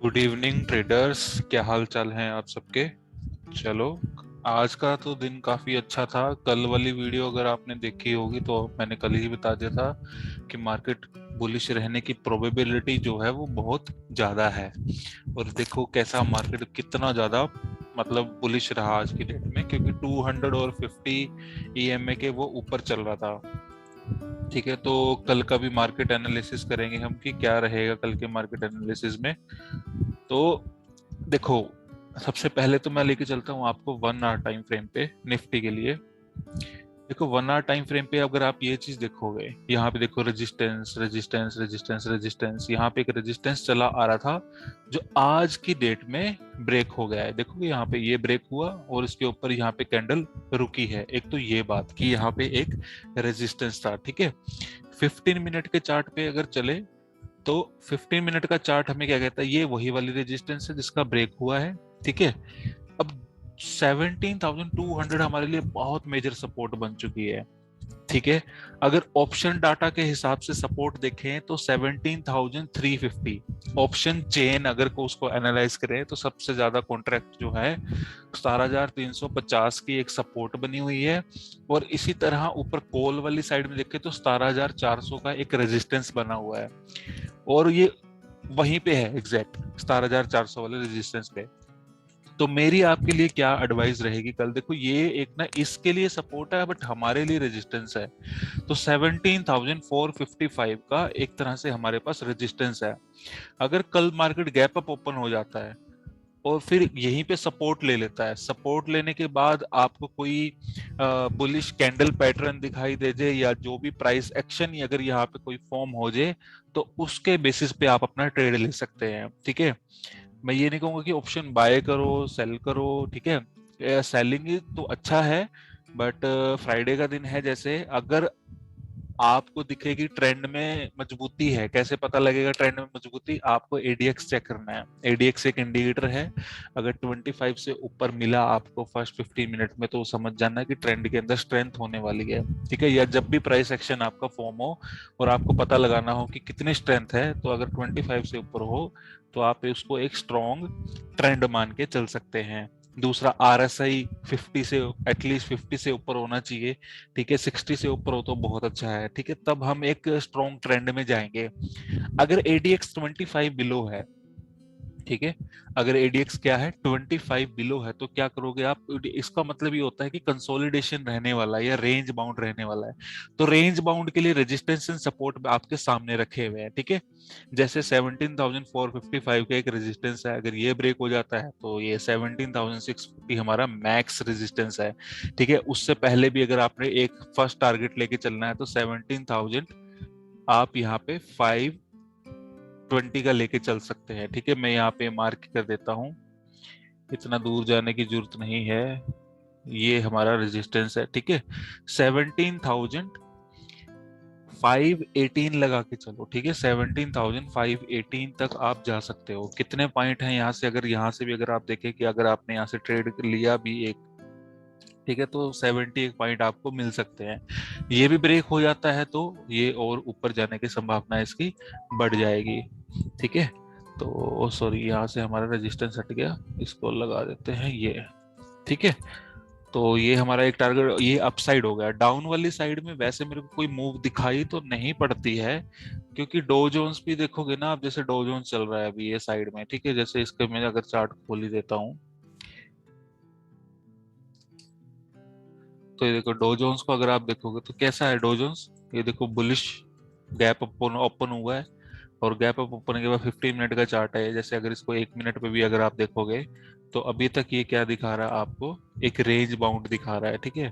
Good evening traders, क्या हाल चाल हैं आप सबके। चलो, आज का तो दिन काफी अच्छा था। कल वाली वीडियो अगर आपने देखी होगी तो मैंने कल ही बता दिया था कि मार्केट बुलिश रहने की प्रोबेबिलिटी जो है वो बहुत ज्यादा है। और देखो कैसा मार्केट कितना ज्यादा मतलब बुलिश रहा आज की डेट में, क्योंकि 200 और 50 ईएमए के वो ऊपर चल रहा था। ठीक है, तो कल का भी मार्केट एनालिसिस करेंगे हम कि क्या रहेगा कल के मार्केट एनालिसिस में। तो देखो, सबसे पहले तो मैं लेके चलता हूँ आपको 1 आवर टाइम फ्रेम पे निफ्टी के लिए। देखो, 1 आवर टाइम फ्रेम पे अगर आप ये चीज देखोगे, यहाँ पे देखो रेजिस्टेंस रेजिस्टेंस रेजिस्टेंस रेजिस्टेंस, यहाँ पे एक रेजिस्टेंस चला आ रहा था जो आज की डेट में ब्रेक हो गया है। देखो यहाँ पे ये ब्रेक हुआ और इसके ऊपर यहाँ पे कैंडल रुकी है। एक तो ये बात कि यहाँ पे एक रेजिस्टेंस था। ठीक है, 15 मिनट के चार्ट पे अगर चले तो 15 मिनट का चार्ट हमें क्या कहता है, ये वही वाली रेजिस्टेंस है जिसका ब्रेक हुआ है। ठीक है, अब 17,200 हमारे लिए बहुत मेजर सपोर्ट बन चुकी है। ठीक है, अगर ऑप्शन डाटा के हिसाब से सपोर्ट देखें तो 17,350। ऑप्शन चेन अगर को उसको एनालाइज करें तो सबसे ज्यादा कॉन्ट्रैक्ट जो है 17,350 की एक सपोर्ट बनी हुई है। और इसी तरह ऊपर कॉल वाली साइड में देखें तो 17,400 का एक रेजिस्टेंस बना हुआ है। और ये वहीं पे है एग्जैक्ट 17,400 वाले रेजिस्टेंस पे। तो मेरी आपके लिए क्या एडवाइस रहेगी कल, देखो ये एक ना इसके लिए सपोर्ट है बट हमारे लिए रेजिस्टेंस है। तो 17,455 का एक तरह से हमारे पास रेजिस्टेंस है। अगर कल मार्केट गैप अप ओपन हो जाता है और फिर यहीं पे सपोर्ट ले लेता है, सपोर्ट लेने के बाद आपको कोई बुलिश कैंडल पैटर्न दिखाई दे जाए या जो भी प्राइस एक्शन अगर यहाँ पे कोई फॉर्म हो जाए, तो उसके बेसिस पे आप अपना ट्रेड ले सकते हैं। ठीक है, मैं ये नहीं कहूंगा कि ऑप्शन बाय करो सेल करो। ठीक है, सेलिंग तो अच्छा है बट फ्राइडे का दिन है, जैसे अगर आपको दिखेगी ट्रेंड में मजबूती है, कैसे पता लगेगा ट्रेंड में मजबूती, आपको एडीएक्स चेक करना है। एडीएक्स एक इंडिकेटर है, अगर 25 से ऊपर मिला आपको फर्स्ट 15 मिनट में तो समझ जाना है कि ट्रेंड के अंदर स्ट्रेंथ होने वाली है। ठीक है, या जब भी प्राइस एक्शन आपका फॉर्म हो और आपको पता लगाना हो कि कितनी स्ट्रेंथ है, तो अगर 25 से ऊपर हो तो आप उसको एक स्ट्रॉन्ग ट्रेंड मान के चल सकते हैं। दूसरा, आरएसआई 50 से एटलीस्ट 50 से ऊपर होना चाहिए। ठीक है, 60 से ऊपर हो तो बहुत अच्छा है। ठीक है, तब हम एक स्ट्रॉन्ग ट्रेंड में जाएंगे। अगर एडीएक्स 25 बिलो है, ठीक है, अगर एडीएक्स क्या है 25 बिलो है, तो क्या करोगे आप, इसका मतलब ये होता है कि कंसोलिडेशन रहने वाला है या रेंज बाउंड रहने वाला है। तो रेंज बाउंड के लिए रेजिस्टेंस एंड सपोर्ट आपके सामने रखे हुए हैं। ठीक है, जैसे 17,455 का एक रेजिस्टेंस है, अगर ये ब्रेक हो जाता है तो ये 17,650 हमारा मैक्स रेजिस्टेंस है। ठीक है, उससे पहले भी अगर आपने एक फर्स्ट टारगेट लेके चलना है तो 17,000 आप यहाँ पे 520 का लेके चल सकते हैं। ठीक है, मैं यहाँ पे मार्क कर देता हूँ, इतना दूर जाने की जरूरत नहीं है। ये हमारा रेजिस्टेंस है। ठीक है, 17,518 लगा के चलो। ठीक है, 17,518 तक आप जा सकते हो। कितने पॉइंट हैं यहाँ से, अगर यहाँ से भी अगर आप देखें कि अगर आपने यहाँ से ट्रेड लिया भी एक, ठीक है, तो 70 एक पॉइंट आपको मिल सकते हैं। ये भी ब्रेक हो जाता है तो ये और ऊपर जाने की संभावना इसकी बढ़ जाएगी। ठीक है, तो सॉरी यहाँ से हमारा रेजिस्टेंस हट गया, इसको लगा देते हैं ये। ठीक है, तो ये हमारा एक टारगेट, ये अपसाइड हो गया। डाउन वाली साइड में वैसे मेरे को कोई मूव दिखाई तो नहीं पड़ती है, क्योंकि डो जोन्स भी देखोगे ना आप, जैसे डो जोन्स चल रहा है अभी ये साइड में। ठीक है, जैसे इसके मैं अगर चार्ट खोल ही देता हूँ तो ये देखो डो जोन्स को अगर आप देखोगे तो कैसा है डो जोन्स, ये देखो बुलिश गैप ओपन ओपन हुआ है। और गैप अप ओपन के बाद 15 मिनट का चार्ट है, जैसे अगर इसको 1 मिनट पे भी अगर आप देखोगे तो अभी तक ये क्या दिखा रहा है आपको, एक रेंज बाउंड दिखा रहा है। ठीक है,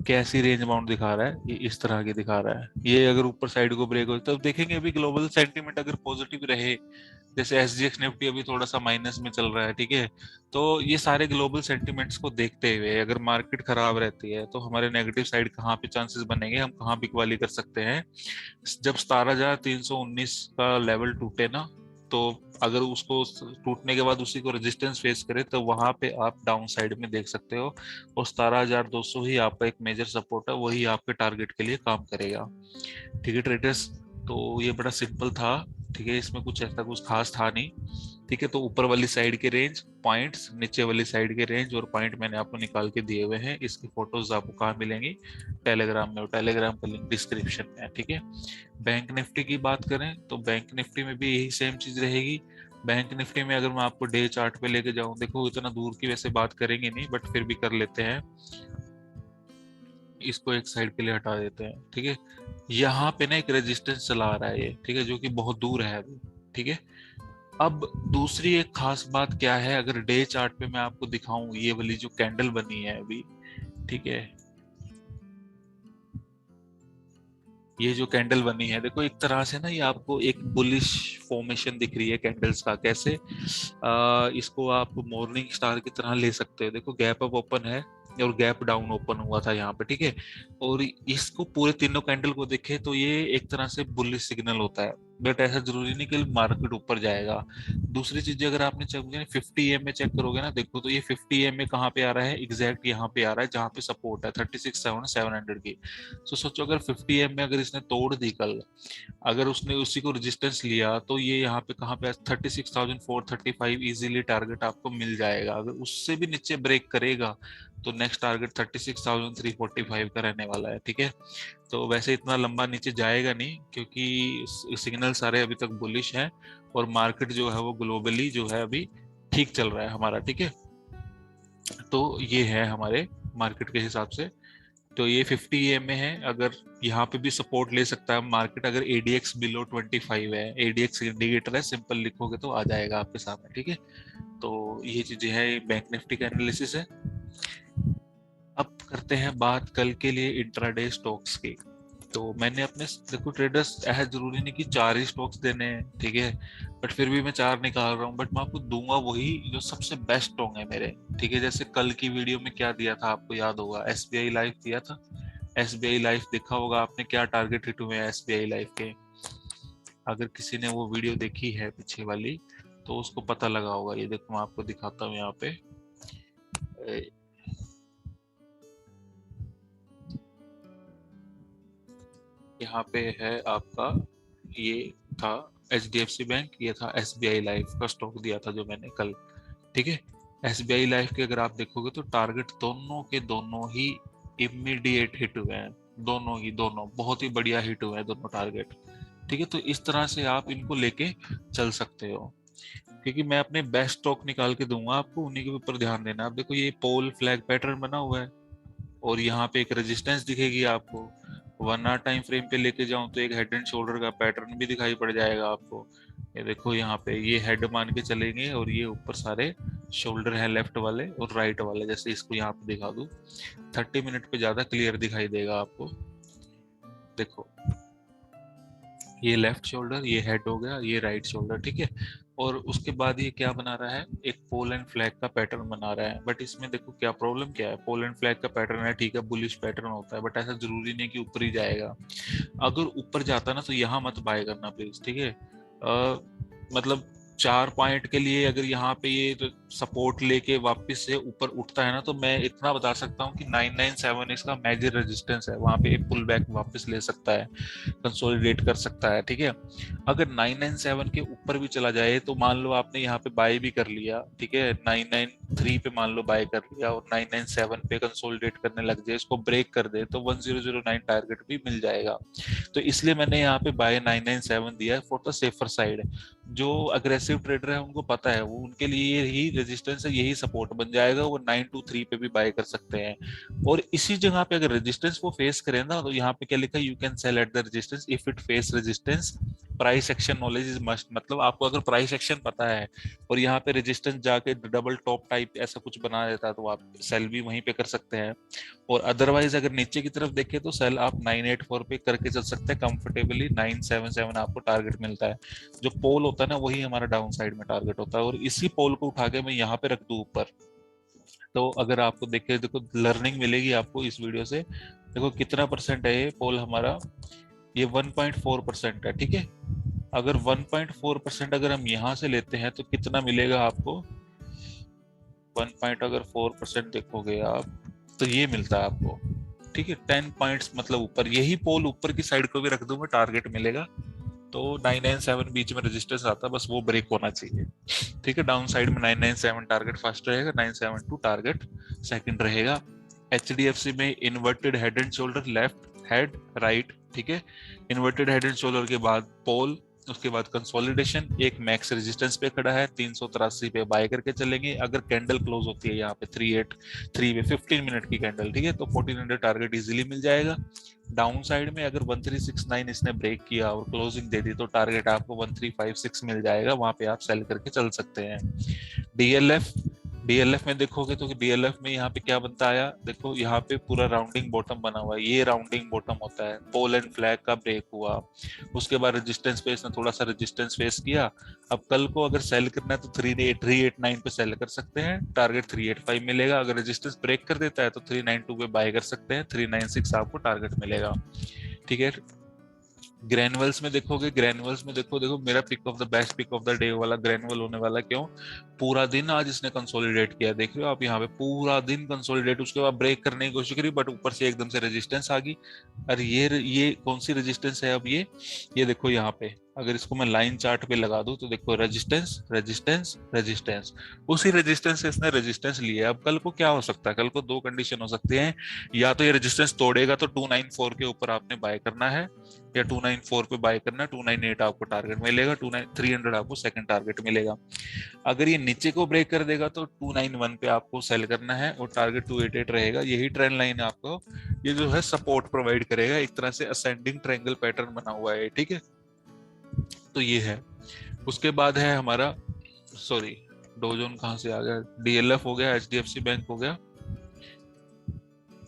कैसी रेंज बाउंड दिखा रहा है, ये इस तरह की दिखा रहा है। ये अगर ऊपर साइड को ब्रेक हो तब देखेंगे अभी ग्लोबल सेंटीमेंट अगर पॉजिटिव रहे, जैसे एसजीएक्स निफ्टी अभी थोड़ा सा माइनस में चल रहा है। ठीक है, तो ये सारे ग्लोबल सेंटीमेंट्स को देखते हुए अगर मार्केट खराब रहती है तो हमारे नेगेटिव साइड कहाँ पे चांसेस बनेंगे, हम कहाँ बिकवाली कर सकते हैं। जब 17,319 का लेवल टूटे ना, तो अगर उसको टूटने के बाद उसी को रेजिस्टेंस फेस करे तो वहां पे आप डाउन साइड में देख सकते हो। और 17,200 ही आपका एक मेजर सपोर्ट है, वही आपके टारगेट के लिए काम करेगा। ठीक है ट्रेडर्स, तो ये बड़ा सिंपल था। ठीक है, इसमें कुछ ऐसा कुछ खास था नहीं। ठीक है, तो ऊपर वाली साइड के रेंज पॉइंट्स, नीचे वाली साइड के रेंज और पॉइंट मैंने आपको निकाल के दिए हुए हैं। इसकी फोटोज आपको कहाँ मिलेंगी? टेलीग्राम में, और टेलीग्राम का लिंक डिस्क्रिप्शन में है। ठीक है, बैंक निफ्टी की बात करें तो बैंक निफ्टी में भी यही सेम चीज रहेगी। बैंक निफ्टी में अगर मैं आपको डे चार्ट पे लेके जाऊं, देखो इतना दूर की वैसे बात करेंगे नहीं, बट फिर भी कर लेते हैं। इसको एक साइड के लिए हटा देते हैं। ठीक है, यहाँ पे ना एक रेजिस्टेंस चला आ रहा है ये, ठीक है, जो कि बहुत दूर है अभी। ठीक है, अब दूसरी एक खास बात क्या है, अगर डे चार्ट पे मैं आपको दिखाऊं, ये वाली जो कैंडल बनी है अभी, ठीक है, ये जो कैंडल बनी है, देखो एक तरह से ना ये आपको एक बुलिश फॉर्मेशन दिख रही है कैंडल्स का। कैसे? इसको आप मॉर्निंग स्टार की तरह ले सकते हो। देखो गैप अप ओपन है और गैप डाउन ओपन हुआ था यहाँ पे। ठीक है, और इसको पूरे तीनों कैंडल को देखे तो ये एक तरह से बुलिश सिग्नल होता है, बट ऐसा जरूरी नहीं कि मार्केट ऊपर जाएगा। दूसरी चीज, अगर आपने चेक 50 EM में चेक करोगे ना, देखो तो ये 50 EM में कहाँ पे आ रहा है, एग्जैक्ट यहाँ पे आ रहा है जहाँ पे सपोर्ट है 36,700 की। तो सोचो अगर 50 EM में अगर इसने तोड़ दी कल, अगर उसने उसी को रेजिस्टेंस लिया, तो ये यहाँ पे कहाँ पे 36,435 इजीली टारगेट आपको मिल जाएगा। अगर उससे भी नीचे ब्रेक करेगा तो नेक्स्ट टारगेट 36,345 का रहने वाला है। ठीक है, तो वैसे इतना लंबा नीचे जाएगा नहीं, क्योंकि सिग्नल सारे अभी तक बुलिश हैं और मार्केट जो है वो ग्लोबली जो है अभी ठीक चल रहा है हमारा। ठीक है, तो ये है हमारे मार्केट के हिसाब से। तो ये 50 EM में है, अगर यहाँ पे भी सपोर्ट ले सकता है मार्केट, अगर ADX बिलो 25 है, ADX इंडिकेटर है, सिंपल लिखोगे तो आ जाएगा आपके सामने। ठीक है, तो ये चीजें हैं, बैंक निफ्टी का एनालिसिस है। अब करते हैं बात कल के लिए इंट्राडे स्टॉक्स की। तो मैंने अपने, देखो ट्रेडर्स ऐसा जरूरी नहीं कि 4 ही स्टॉक्स देने हैं, ठीक है, बट फिर भी मैं 4 निकाल रहा हूँ, बट मैं आपको दूंगा वही जो सबसे बेस्ट स्टॉक है मेरे। ठीक है, जैसे कल की वीडियो में क्या दिया था आपको याद होगा, SBI लाइफ दिया था। SBI लाइफ देखा होगा आपने, क्या टारगेट हिट हुए हैं SBI लाइफ के। अगर किसी ने वो वीडियो देखी है पीछे वाली, तो उसको पता लगा होगा। ये देखो मैं आपको दिखाता हूँ यहाँ पे, यहाँ पे है आपका, ये था HDFC बैंक, ये था SBI लाइफ का स्टॉक दिया था जो मैंने कल। ठीक है, SBI लाइफ के अगर आप देखोगे तो टारगेट दोनों के दोनों ही इमीडिएट हिट हुए हैं, दोनों ही, दोनों बहुत ही बढ़िया हिट हुए हैं दोनों टारगेट। ठीक है, तो इस तरह से आप इनको लेके चल सकते हो, क्योंकि मैं अपने बेस्ट स्टॉक निकाल के दूंगा आपको, उन्हीं के ऊपर ध्यान देना। आप देखो ये पोल फ्लैग पैटर्न बना हुआ है और यहाँ पे एक रेजिस्टेंस दिखेगी आपको। 1 आवर टाइम फ्रेम पे लेके जाऊं तो एक हेड एंड शोल्डर का पैटर्न भी दिखाई पड़ जाएगा आपको। ये देखो यहाँ पे ये हेड मान के चलेंगे और ये ऊपर सारे शोल्डर है, लेफ्ट वाले और राइट वाले। जैसे इसको यहाँ पे दिखा दूं, 30 मिनट पे ज्यादा क्लियर दिखाई देगा आपको। देखो ये लेफ्ट शोल्डर, ये हेड हो गया, ये राइट शोल्डर। ठीक है, और उसके बाद ये क्या बना रहा है, एक पोल एंड फ्लैग का पैटर्न बना रहा है। बट इसमें देखो क्या प्रॉब्लम क्या है, पोल एंड फ्लैग का पैटर्न है, ठीक है, बुलिश पैटर्न होता है, बट ऐसा जरूरी नहीं कि ऊपर ही जाएगा। अगर ऊपर जाता ना तो यहाँ मत बाय करना प्लीज। ठीक है, मतलब 4 पॉइंट के लिए अगर यहाँ पे ये सपोर्ट लेके वापस से ऊपर उठता है ना, तो मैं इतना बता सकता हूँ कि 997 इसका मेजर रेजिस्टेंस है, वहां पे पुल बैक वापस ले सकता है, कंसोलिडेट कर सकता है। ठीक है, अगर 997 के ऊपर भी चला जाए तो मान लो आपने यहाँ पे बाय भी कर लिया, ठीक है, 993 पे मान लो बाय कर लिया और 997 पे कंसोलिडेट करने लग जाए, इसको ब्रेक कर दे, तो 1009 टारगेट भी मिल जाएगा। तो इसलिए मैंने यहाँ पे बाय 997 दिया है फॉर द सेफर साइड। जो अग्रेसिव ट्रेडर है उनको पता है, वो उनके लिए यही रेजिस्टेंस है, यही सपोर्ट बन जाएगा, वो 923 पे भी बाय कर सकते हैं। और इसी जगह पे अगर रेजिस्टेंस वो फेस करें ना, तो यहाँ पे क्या लिखा है, you can sell at the resistance if it face resistance, price action knowledge is must. मतलब आपको अगर प्राइस एक्शन पता है और यहाँ पे रेजिस्टेंस जाके डबल टॉप टाइप ऐसा कुछ बना देता है, तो आप सेल भी वहीं पे कर सकते हैं। और अदरवाइज अगर नीचे की तरफ देखें तो सेल आप 984 पे करके चल सकते हैं कंफर्टेबली, 977 आपको टारगेट मिलता है। जो पोल होता है ना, वही हमारा डाउन साइड में टारगेट होता है, और इसी पोल को उठा के मैं यहाँ पे रख दूं ऊपर, तो अगर आपको देखे, देखो लर्निंग मिलेगी आपको इस वीडियो से। देखो कितना परसेंट है ये पोल हमारा, ये 1.4% है। ठीक है, अगर 1.4% अगर हम यहाँ से लेते हैं तो कितना मिलेगा आपको, 1.4% देखोगे आप तो ये मिलता है आपको। ठीक है, 10 पॉइंट्स मतलब ऊपर, यही पोल ऊपर की साइड को भी रख दूंगा, टारगेट मिलेगा तो 997 बीच में रेजिस्टेंस आता है, बस वो ब्रेक होना चाहिए। ठीक है, डाउन साइड में 997 टारगेट फर्स्ट रहेगा, 972 टारगेट सेकंड रहेगा। एचडीएफसी में inverted head and shoulder, left head right, ठीक है, इन्वर्टेड हेड एंड शोल्डर के बाद पोल, उसके बाद कंसोलिडेशन, एक मैक्स रेजिस्टेंस पे खड़ा है, 383 पे बाय करके चलेंगे। अगर कैंडल क्लोज होती है यहाँ पे 383 पे 15 मिनट की कैंडल, ठीक है, तो 1400 टारगेट इजीली मिल जाएगा। डाउन साइड में अगर 1369 इसने ब्रेक किया और क्लोजिंग दे दी तो टारगेट आपको 1356 मिल जाएगा, वहां पे आप सेल करके चल सकते हैं। डीएलएफ, डीएलएफ में देखोगे तो डीएलएफ में यहाँ पे क्या बनता आया, देखो यहाँ पे पूरा राउंडिंग बॉटम बना हुआ है, ये राउंडिंग बॉटम होता है। पोल एंड फ्लैग का ब्रेक हुआ, उसके बाद रेजिस्टेंस पे इसने थोड़ा सा रेजिस्टेंस फेस किया। अब कल को अगर सेल करना है तो 389 पे सेल कर सकते हैं, टारगेट 385 मिलेगा। अगर रेजिस्टेंस ब्रेक कर देता है तो 392 पे बाय कर सकते हैं, 396 आपको टारगेट मिलेगा। ठीक है, ग्रैनुअल्स में देखोगे, ग्रैनुअल्स में देखो, देखो मेरा pick of the best pick of the day वाला ग्रैनुअल होने वाला। क्यों? पूरा दिन आज इसने कंसोलिडेट किया, देख रहे हो आप यहाँ पे पूरा दिन कंसोलिडेट, उसके बाद ब्रेक करने की कोशिश करी बट ऊपर से एकदम से रेजिस्टेंस आ गई। अरे ये कौन सी रेजिस्टेंस है अब ये देखो यहाँ पे, अगर इसको मैं लाइन चार्ट पे लगा दूं तो देखो रेजिस्टेंस रेजिस्टेंस रेजिस्टेंस, उसी रेजिस्टेंस से इसने रेजिस्टेंस लिया। अब कल को क्या हो सकता है, कल को दो कंडीशन हो सकती है, या तो ये रेजिस्टेंस तोड़ेगा तो 294 के ऊपर आपने बाय करना है, या 294 पे बाय करना है, 298 आपको टारगेट मिलेगा, 300 आपको सेकंड टारगेट मिलेगा। अगर ये नीचे को ब्रेक कर देगा तो 291 पे आपको सेल करना है और टारगेट 288 रहेगा। यही ट्रेंड लाइन है आपको, ये जो है सपोर्ट प्रोवाइड करेगा, एक तरह से असेंडिंग ट्रायंगल पैटर्न बना हुआ है, ठीक है। तो ये है, उसके बाद है हमारा, सॉरी डोजोन कहाँ से आ गया, डीएलएफ हो गया, एचडीएफसी बैंक हो गया,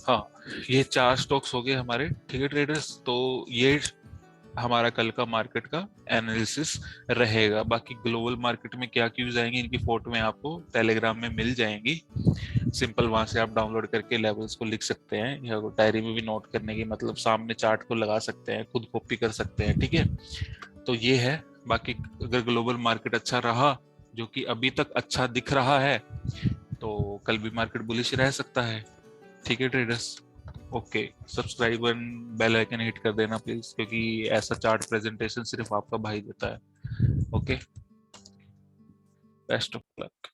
हाँ ये चार स्टॉक्स हो गए हमारे, ठीक है ट्रेडर्स। तो ये हमारा कल का मार्केट का एनालिसिस रहेगा। बाकी ग्लोबल मार्केट में क्या क्यूज आएंगे इनकी फोटो में आपको टेलीग्राम में मिल जाएंगी, सिंपल वहां से आप डाउनलोड करके लेवल्स को लिख सकते हैं, या डायरी में भी नोट करने की, मतलब सामने चार्ट को लगा सकते हैं, खुद कॉपी कर सकते हैं, ठीक है। तो ये है। बाकी अगर ग्लोबल मार्केट अच्छा रहा, जो कि अभी तक अच्छा दिख रहा है, तो कल भी मार्केट बुलिश रह सकता है, ठीक है traders. Okay, subscribe and bell icon hit कर देना प्लीज, क्योंकि ऐसा चार्ट प्रेजेंटेशन सिर्फ आपका भाई देता है। Okay, best of luck.